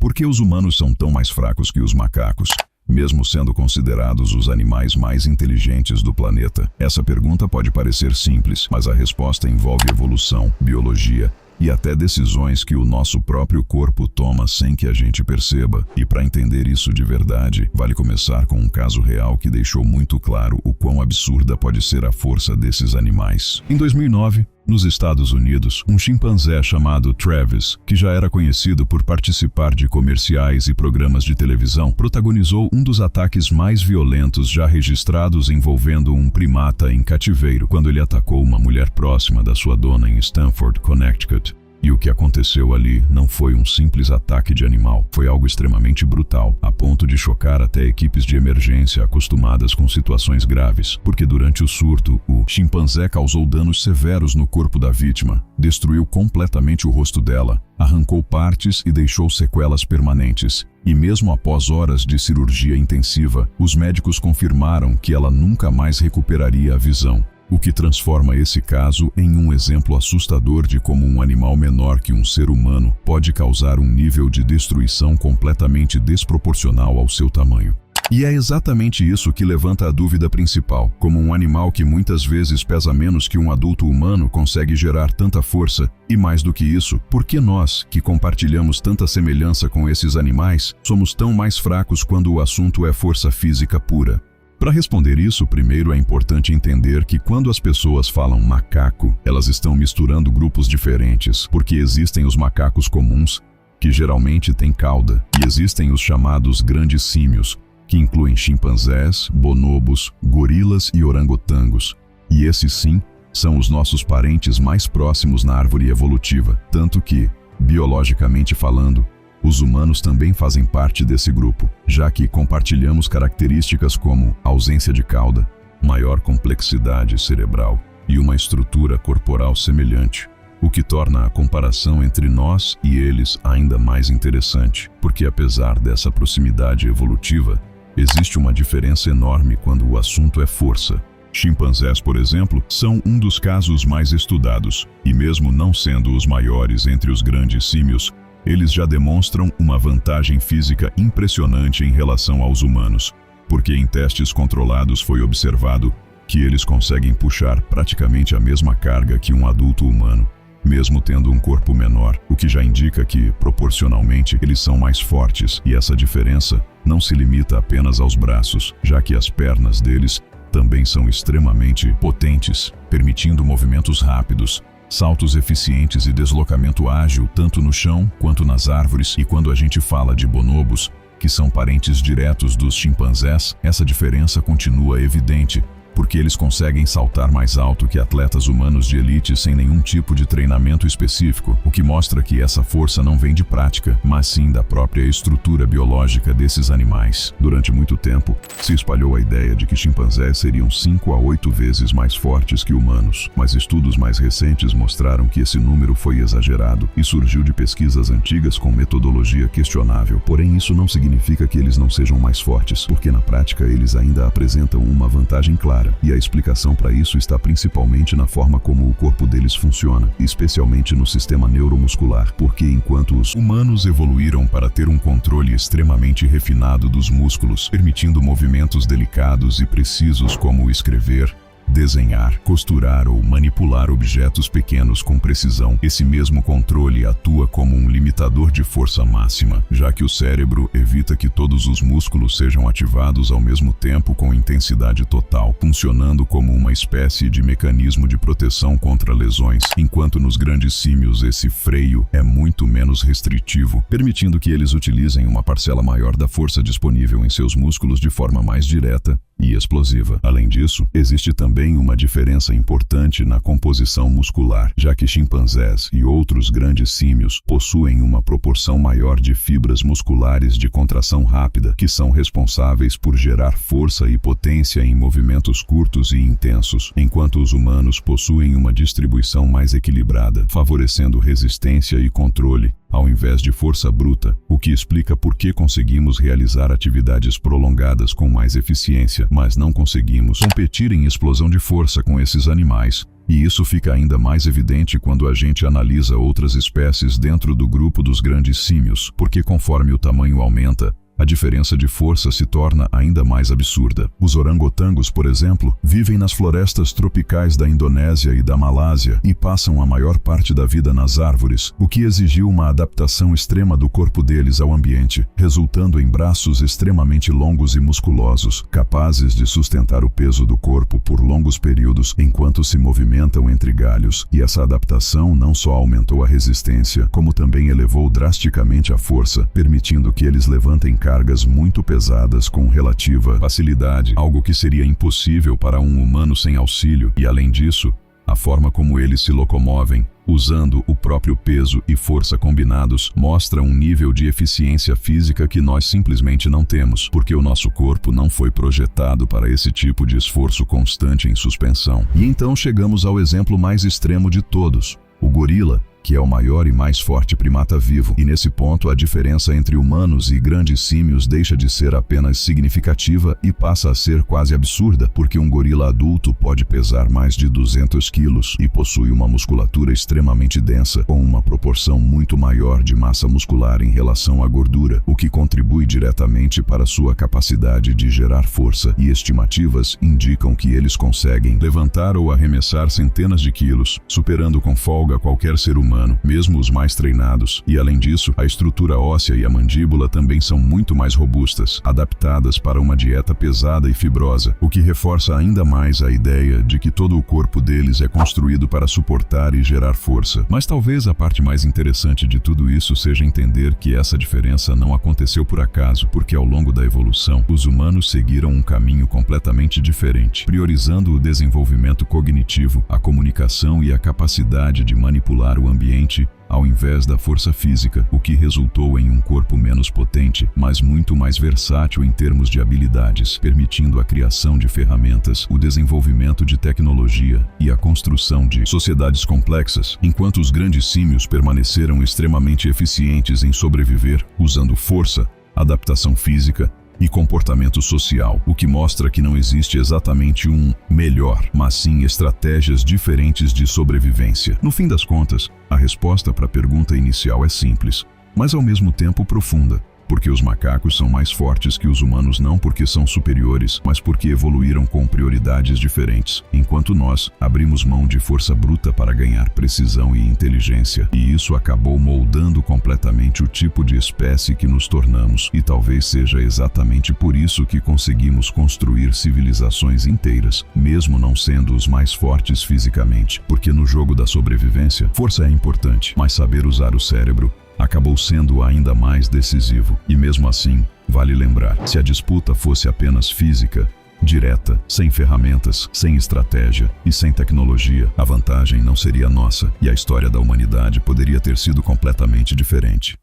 Por que os humanos são tão mais fracos que os macacos, mesmo sendo considerados os animais mais inteligentes do planeta? Essa pergunta pode parecer simples, mas a resposta envolve evolução, biologia e até decisões que o nosso próprio corpo toma sem que a gente perceba. E para entender isso de verdade, vale começar com um caso real que deixou muito claro o quão absurda pode ser a força desses animais. Em 2009, nos Estados Unidos, um chimpanzé chamado Travis, que já era conhecido por participar de comerciais e programas de televisão, protagonizou um dos ataques mais violentos já registrados envolvendo um primata em cativeiro, quando ele atacou uma mulher próxima da sua dona em Stamford, Connecticut. E o que aconteceu ali não foi um simples ataque de animal, foi algo extremamente brutal, a ponto de chocar até equipes de emergência acostumadas com situações graves, porque durante o surto, o chimpanzé causou danos severos no corpo da vítima, destruiu completamente o rosto dela, arrancou partes e deixou sequelas permanentes. E mesmo após horas de cirurgia intensiva, os médicos confirmaram que ela nunca mais recuperaria a visão. O que transforma esse caso em um exemplo assustador de como um animal menor que um ser humano pode causar um nível de destruição completamente desproporcional ao seu tamanho. E é exatamente isso que levanta a dúvida principal: como um animal que muitas vezes pesa menos que um adulto humano consegue gerar tanta força? E mais do que isso, por que nós, que compartilhamos tanta semelhança com esses animais, somos tão mais fracos quando o assunto é força física pura? Para responder isso, primeiro é importante entender que quando as pessoas falam macaco, elas estão misturando grupos diferentes, porque existem os macacos comuns, que geralmente têm cauda, e existem os chamados grandes símios, que incluem chimpanzés, bonobos, gorilas e orangotangos. E esses sim, são os nossos parentes mais próximos na árvore evolutiva, tanto que, biologicamente falando, os humanos também fazem parte desse grupo, já que compartilhamos características como ausência de cauda, maior complexidade cerebral e uma estrutura corporal semelhante, o que torna a comparação entre nós e eles ainda mais interessante, porque apesar dessa proximidade evolutiva, existe uma diferença enorme quando o assunto é força. Chimpanzés, por exemplo, são um dos casos mais estudados, e mesmo não sendo os maiores entre os grandes símios, eles já demonstram uma vantagem física impressionante em relação aos humanos, porque em testes controlados foi observado que eles conseguem puxar praticamente a mesma carga que um adulto humano, mesmo tendo um corpo menor, o que já indica que, proporcionalmente, eles são mais fortes, e essa diferença não se limita apenas aos braços, já que as pernas deles também são extremamente potentes, permitindo movimentos rápidos, saltos eficientes e deslocamento ágil tanto no chão quanto nas árvores. E quando a gente fala de bonobos, que são parentes diretos dos chimpanzés, essa diferença continua evidente, porque eles conseguem saltar mais alto que atletas humanos de elite sem nenhum tipo de treinamento específico, o que mostra que essa força não vem de prática, mas sim da própria estrutura biológica desses animais. Durante muito tempo, se espalhou a ideia de que chimpanzés seriam 5 a 8 vezes mais fortes que humanos, mas estudos mais recentes mostraram que esse número foi exagerado e surgiu de pesquisas antigas com metodologia questionável. Porém, isso não significa que eles não sejam mais fortes, porque na prática eles ainda apresentam uma vantagem clara. E a explicação para isso está principalmente na forma como o corpo deles funciona, especialmente no sistema neuromuscular, porque enquanto os humanos evoluíram para ter um controle extremamente refinado dos músculos, permitindo movimentos delicados e precisos como escrever, desenhar, costurar ou manipular objetos pequenos com precisão, esse mesmo controle atua como um limitador de força máxima, já que o cérebro evita que todos os músculos sejam ativados ao mesmo tempo com intensidade total, funcionando como uma espécie de mecanismo de proteção contra lesões, enquanto nos grandes símios esse freio é muito menos restritivo, permitindo que eles utilizem uma parcela maior da força disponível em seus músculos de forma mais direta e explosiva. Além disso, existe também uma diferença importante na composição muscular, já que chimpanzés e outros grandes símios possuem uma proporção maior de fibras musculares de contração rápida, que são responsáveis por gerar força e potência em movimentos curtos e intensos, enquanto os humanos possuem uma distribuição mais equilibrada, favorecendo resistência e controle, ao invés de força bruta, o que explica por que conseguimos realizar atividades prolongadas com mais eficiência, mas não conseguimos competir em explosão de força com esses animais. E isso fica ainda mais evidente quando a gente analisa outras espécies dentro do grupo dos grandes símios, porque conforme o tamanho aumenta, a diferença de força se torna ainda mais absurda. Os orangotangos, por exemplo, vivem nas florestas tropicais da Indonésia e da Malásia e passam a maior parte da vida nas árvores, o que exigiu uma adaptação extrema do corpo deles ao ambiente, resultando em braços extremamente longos e musculosos, capazes de sustentar o peso do corpo por longos períodos enquanto se movimentam entre galhos. E essa adaptação não só aumentou a resistência, como também elevou drasticamente a força, permitindo que eles levantem cargas muito pesadas com relativa facilidade, algo que seria impossível para um humano sem auxílio. E além disso, a forma como eles se locomovem, usando o próprio peso e força combinados, mostra um nível de eficiência física que nós simplesmente não temos, porque o nosso corpo não foi projetado para esse tipo de esforço constante em suspensão. E então chegamos ao exemplo mais extremo de todos, o gorila, que é o maior e mais forte primata vivo. E nesse ponto a diferença entre humanos e grandes símios deixa de ser apenas significativa e passa a ser quase absurda, porque um gorila adulto pode pesar mais de 200 quilos e possui uma musculatura extremamente densa, com uma proporção muito maior de massa muscular em relação à gordura, o que contribui diretamente para sua capacidade de gerar força, e estimativas indicam que eles conseguem levantar ou arremessar centenas de quilos, superando com folga qualquer ser humano, mesmo os mais treinados. E além disso, a estrutura óssea e a mandíbula também são muito mais robustas, adaptadas para uma dieta pesada e fibrosa, o que reforça ainda mais a ideia de que todo o corpo deles é construído para suportar e gerar força. Mas talvez a parte mais interessante de tudo isso seja entender que essa diferença não aconteceu por acaso, porque ao longo da evolução, os humanos seguiram um caminho completamente diferente, priorizando o desenvolvimento cognitivo, a comunicação e a capacidade de manipular o ambiente ao invés da força física, o que resultou em um corpo menos potente, mas muito mais versátil em termos de habilidades, permitindo a criação de ferramentas, o desenvolvimento de tecnologia e a construção de sociedades complexas, enquanto os grandes símios permaneceram extremamente eficientes em sobreviver, usando força, adaptação física e comportamento social, o que mostra que não existe exatamente um melhor, mas sim estratégias diferentes de sobrevivência. No fim das contas, a resposta para a pergunta inicial é simples, mas ao mesmo tempo profunda. Porque os macacos são mais fortes que os humanos não porque são superiores, mas porque evoluíram com prioridades diferentes, enquanto nós abrimos mão de força bruta para ganhar precisão e inteligência. E isso acabou moldando completamente o tipo de espécie que nos tornamos. E talvez seja exatamente por isso que conseguimos construir civilizações inteiras, mesmo não sendo os mais fortes fisicamente. Porque no jogo da sobrevivência, força é importante, mas saber usar o cérebro acabou sendo ainda mais decisivo. E mesmo assim, vale lembrar, se a disputa fosse apenas física, direta, sem ferramentas, sem estratégia e sem tecnologia, a vantagem não seria nossa e a história da humanidade poderia ter sido completamente diferente.